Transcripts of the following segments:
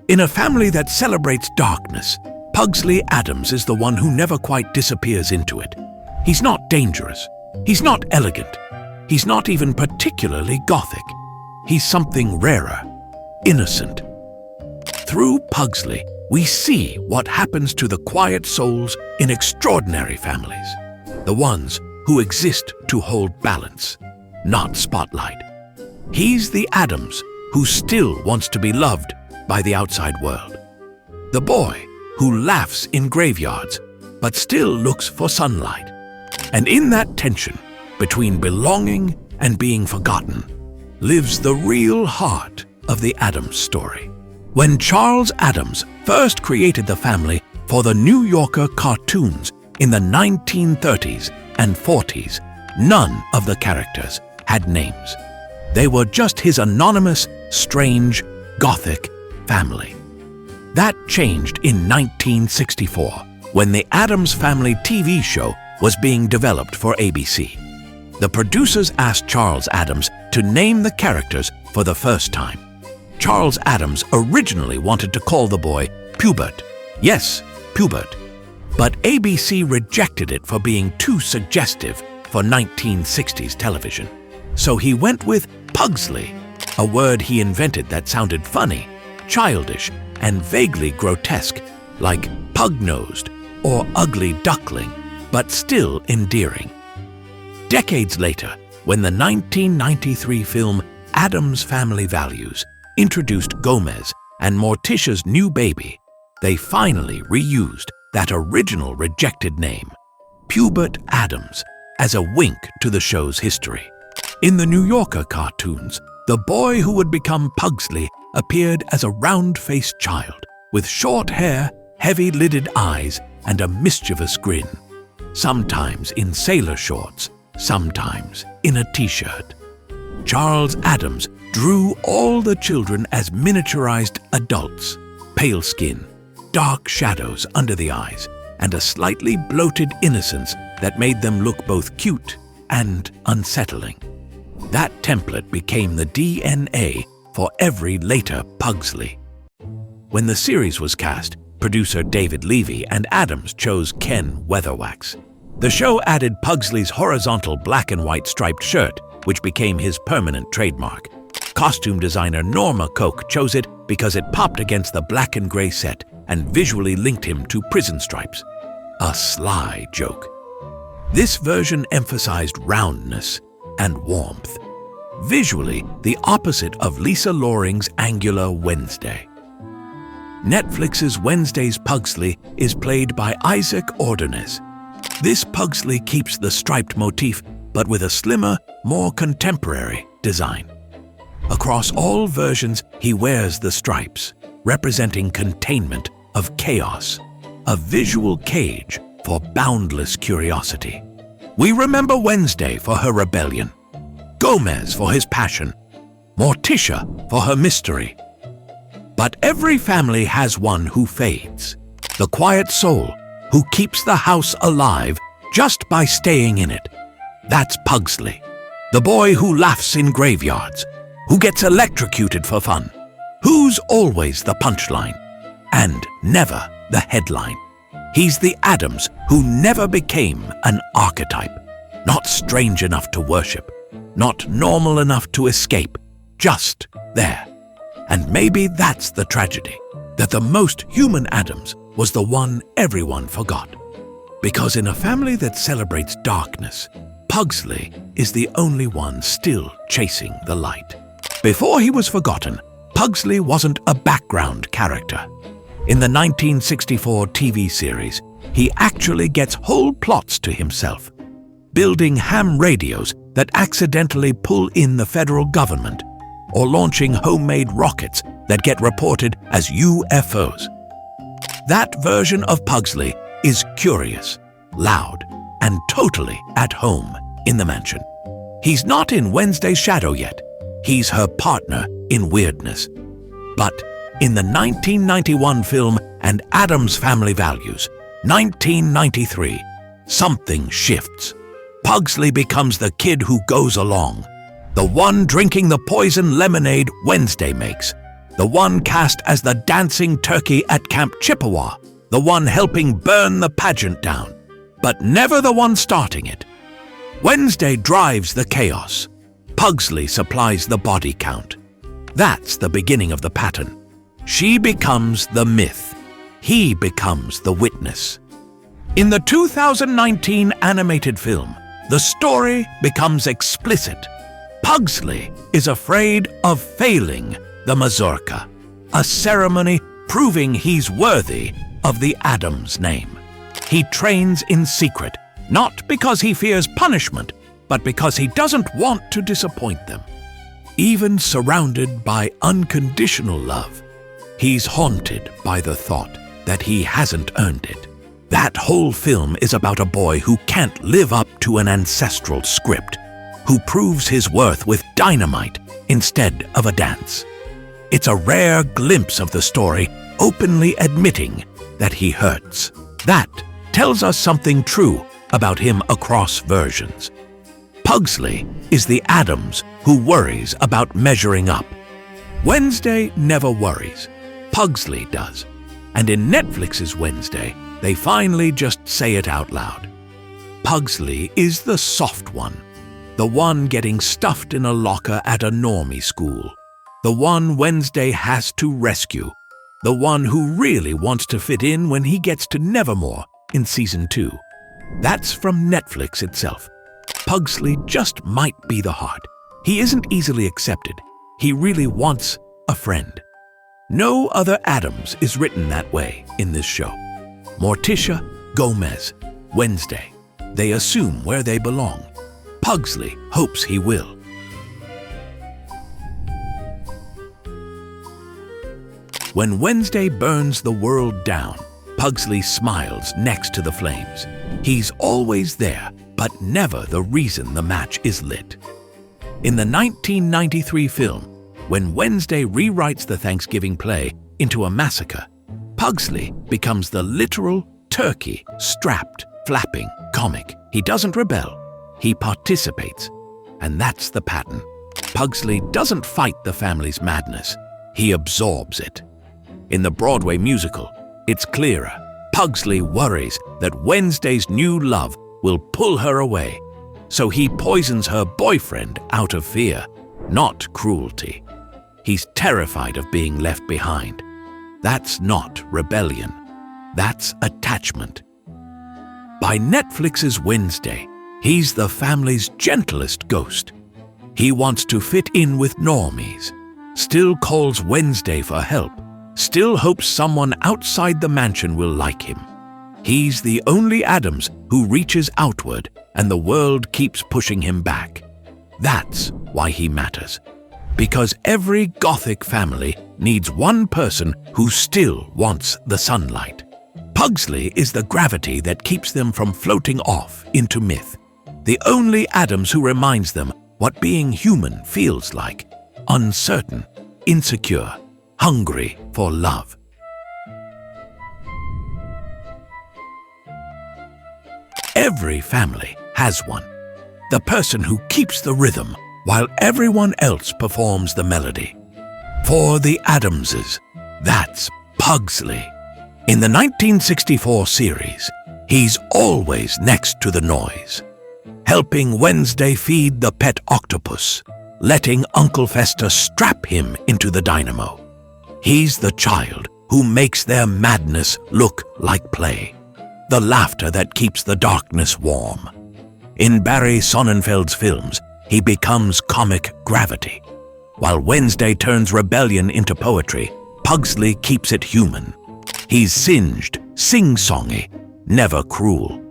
In a family that celebrates darkness, Pugsley Addams is the one who never quite disappears into it. He's not dangerous. He's not elegant. He's not even particularly gothic. He's something rarer, innocent. Through Pugsley, we see what happens to the quiet souls in extraordinary families, the ones who exist to hold balance, not spotlight. He's the Addams who still wants to be loved by the outside world, the boy who laughs in graveyards but still looks for sunlight. And in that tension between belonging and being forgotten lives the real heart of the Addams story. When Charles Addams first created the family for the New Yorker cartoons in the 1930s and 40s, none of the characters had names. They were just his anonymous, strange, gothic family. That changed in 1964 when the Addams Family TV show was being developed for ABC. The producers asked Charles Addams to name the characters for the first time. Charles Addams originally wanted to call the boy Pubert. Yes, Pubert. But ABC rejected it for being too suggestive for 1960s television. So he went with Pugsley, a word he invented that sounded funny, childish, and vaguely grotesque, like pug-nosed or ugly duckling, but still endearing. Decades later, when the 1993 film Addams Family Values introduced Gomez and Morticia's new baby, they finally reused that original rejected name, Pubert Addams, as a wink to the show's history. In the New Yorker cartoons, the boy who would become Pugsley appeared as a round-faced child with short hair, heavy-lidded eyes, and a mischievous grin, sometimes in sailor shorts, sometimes in a t-shirt. Charles Addams drew all the children as miniaturized adults, pale skin, dark shadows under the eyes, and a slightly bloated innocence that made them look both cute and unsettling. That template became the DNA for every later Pugsley. When the series was cast, producer David Levy and Addams chose Ken Weatherwax. The show added Pugsley's horizontal black and white striped shirt, which became his permanent trademark. Costume designer Norma Coke chose it because it popped against the black and gray set and visually linked him to prison stripes. A sly joke. This version emphasized roundness and warmth. Visually, the opposite of Lisa Loring's angular Wednesday. Netflix's Wednesday's Pugsley is played by Isaac Ordonez. This Pugsley keeps the striped motif, but with a slimmer, more contemporary design. Across all versions, he wears the stripes, representing containment of chaos, a visual cage for boundless curiosity. We remember Wednesday for her rebellion, Gomez for his passion, Morticia for her mystery. But every family has one who fades, the quiet soul who keeps the house alive just by staying in it. That's Pugsley, the boy who laughs in graveyards, who gets electrocuted for fun, who's always the punchline and never the headline. He's the Addams who never became an archetype, not strange enough to worship, not normal enough to escape, just there. And maybe that's the tragedy, that the most human Addams was the one everyone forgot. Because in a family that celebrates darkness, Pugsley is the only one still chasing the light. Before he was forgotten, Pugsley wasn't a background character. In the 1964 TV series, he actually gets whole plots to himself, building ham radios that accidentally pull in the federal government, or launching homemade rockets that get reported as UFOs. That version of Pugsley is curious, loud, and totally at home in the mansion. He's not in Wednesday's shadow yet. He's her partner in weirdness. But in the 1991 film and Addams Family Values, 1993, something shifts. Pugsley becomes the kid who goes along, the one drinking the poison lemonade Wednesday makes, the one cast as the dancing turkey at Camp Chippewa, the one helping burn the pageant down, but never the one starting it. Wednesday drives the chaos. Pugsley supplies the body count. That's the beginning of the pattern. She becomes the myth. He becomes the witness. In the 2019 animated film, the story becomes explicit. Pugsley is afraid of failing the mazurka, a ceremony proving he's worthy of the Addams name. He trains in secret, not because he fears punishment, but because he doesn't want to disappoint them. Even surrounded by unconditional love, he's haunted by the thought that he hasn't earned it. That whole film is about a boy who can't live up to an ancestral script, who proves his worth with dynamite instead of a dance. It's a rare glimpse of the story openly admitting that he hurts. That tells us something true about him across versions. Pugsley is the Addams who worries about measuring up. Wednesday never worries. Pugsley does. And in Netflix's Wednesday, they finally just say it out loud. Pugsley is the soft one, the one getting stuffed in a locker at a normie school, the one Wednesday has to rescue, the one who really wants to fit in when he gets to Nevermore in Season 2. That's from Netflix itself. Pugsley just might be the heart. He isn't easily accepted. He really wants a friend. No other Addams is written that way in this show. Morticia, Gomez, Wednesday. They assume where they belong. Pugsley hopes he will. When Wednesday burns the world down, Pugsley smiles next to the flames. He's always there, but never the reason the match is lit. In the 1993 film, when Wednesday rewrites the Thanksgiving play into a massacre, Pugsley becomes the literal turkey, strapped, flapping comic. He doesn't rebel, he participates. And that's the pattern. Pugsley doesn't fight the family's madness, he absorbs it. In the Broadway musical, it's clearer. Pugsley worries that Wednesday's new love will pull her away, so he poisons her boyfriend out of fear, not cruelty. He's terrified of being left behind. That's not rebellion. That's attachment. By Netflix's Wednesday, he's the family's gentlest ghost. He wants to fit in with normies, still calls Wednesday for help, still hopes someone outside the mansion will like him. He's the only Addams who reaches outward and the world keeps pushing him back. That's why he matters. Because every Gothic family needs one person who still wants the sunlight. Pugsley is the gravity that keeps them from floating off into myth. The only Addams who reminds them what being human feels like. Uncertain, insecure, hungry for love. Every family has one. The person who keeps the rhythm while everyone else performs the melody. For the Addamses, that's Pugsley. In the 1964 series, he's always next to the noise, helping Wednesday feed the pet octopus, letting Uncle Fester strap him into the dynamo. He's the child who makes their madness look like play, the laughter that keeps the darkness warm. In Barry Sonnenfeld's films, he becomes comic gravity. While Wednesday turns rebellion into poetry, Pugsley keeps it human. He's singed, sing-songy, never cruel.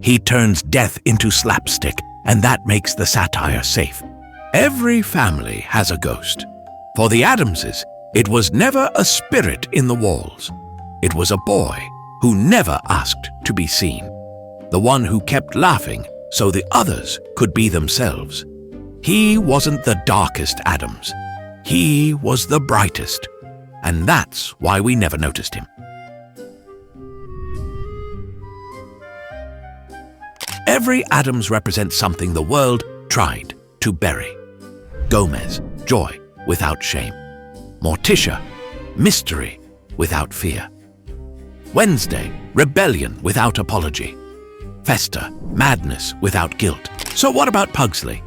He turns death into slapstick, and that makes the satire safe. Every family has a ghost. For the Addamses, it was never a spirit in the walls. It was a boy who never asked to be seen. The one who kept laughing so the others could be themselves. He wasn't the darkest Addams. He was the brightest. And that's why we never noticed him. Every Addams represents something the world tried to bury. Gomez, joy without shame. Morticia, mystery without fear. Wednesday, rebellion without apology. Festa, madness without guilt. So what about Pugsley?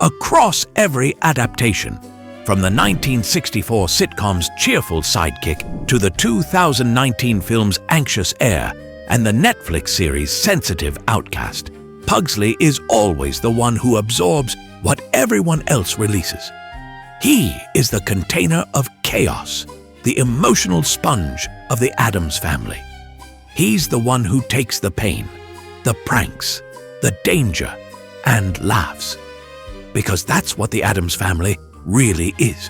Across every adaptation, from the 1964 sitcom's cheerful sidekick to the 2019 film's anxious heir and the Netflix series' sensitive outcast, Pugsley is always the one who absorbs what everyone else releases. He is the container of chaos, the emotional sponge of the Addams family. He's the one who takes the pain, the pranks, the danger, and laughs. Because that's what the Addams family really is.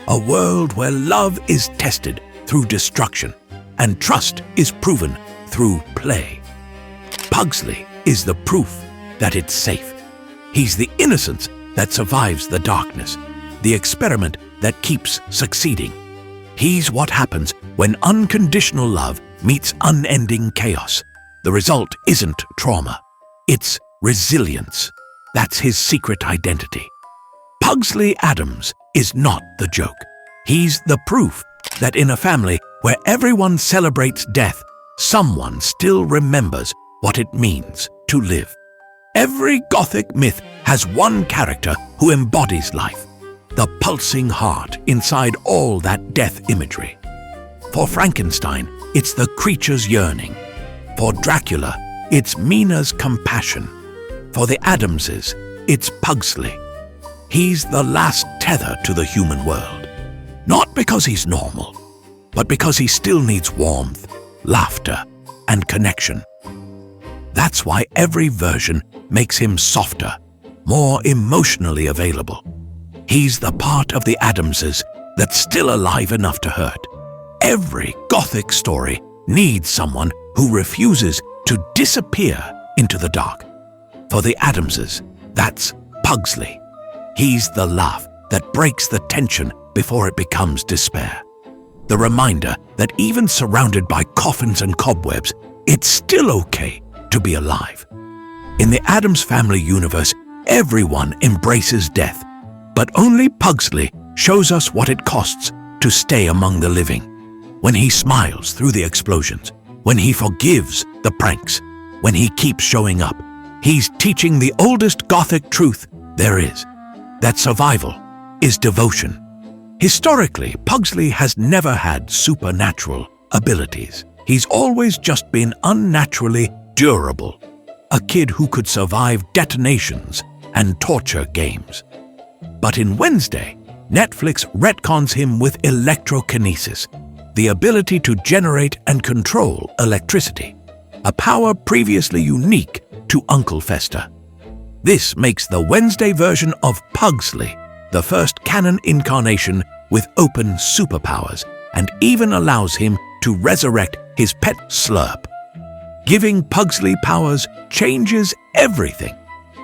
A world where love is tested through destruction and trust is proven through play. Pugsley is the proof that it's safe. He's the innocence that survives the darkness, the experiment that keeps succeeding. He's what happens when unconditional love meets unending chaos. The result isn't trauma, it's resilience. That's his secret identity. Pugsley Addams is not the joke. He's the proof that in a family where everyone celebrates death, someone still remembers what it means to live. Every Gothic myth has one character who embodies life, the pulsing heart inside all that death imagery. For Frankenstein, it's the creature's yearning. For Dracula, it's Mina's compassion. For the Addamses, it's Pugsley. He's the last tether to the human world. Not because he's normal, but because he still needs warmth, laughter, and connection. That's why every version makes him softer, more emotionally available. He's the part of the Addamses that's still alive enough to hurt. Every Gothic story needs someone who refuses to disappear into the dark. For the Addamses, that's Pugsley. He's the laugh that breaks the tension before it becomes despair. The reminder that even surrounded by coffins and cobwebs, it's still okay to be alive. In the Addams Family universe, everyone embraces death, but only Pugsley shows us what it costs to stay among the living. When he smiles through the explosions, when he forgives the pranks, when he keeps showing up, he's teaching the oldest Gothic truth there is, that survival is devotion. Historically, Pugsley has never had supernatural abilities. He's always just been unnaturally durable, a kid who could survive detonations and torture games. But in Wednesday, Netflix retcons him with electrokinesis, the ability to generate and control electricity, a power previously unique to Uncle Fester. This makes the Wednesday version of Pugsley the first canon incarnation with open superpowers, and even allows him to resurrect his pet Slurp. Giving Pugsley powers changes everything.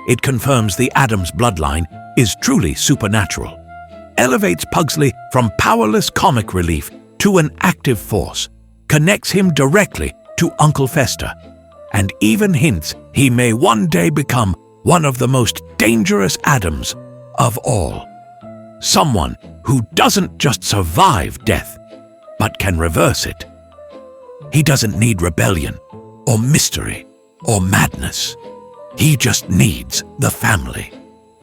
It confirms the Addams bloodline is truly supernatural, elevates Pugsley from powerless comic relief to an active force, connects him directly to Uncle Fester, and even hints he may one day become one of the most dangerous Addams of all. Someone who doesn't just survive death, but can reverse it. He doesn't need rebellion, or mystery, or madness. He just needs the family.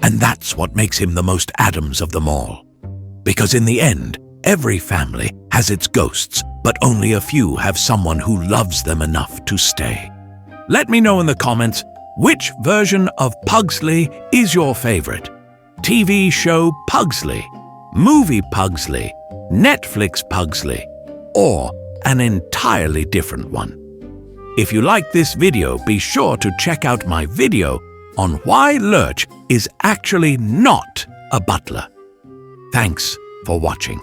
And that's what makes him the most Addams of them all. Because in the end, every family has its ghosts, but only a few have someone who loves them enough to stay. Let me know in the comments which version of Pugsley is your favorite. TV show Pugsley, movie Pugsley, Netflix Pugsley, or an entirely different one. If you like this video, be sure to check out my video on why Lurch is actually not a butler. Thanks for watching.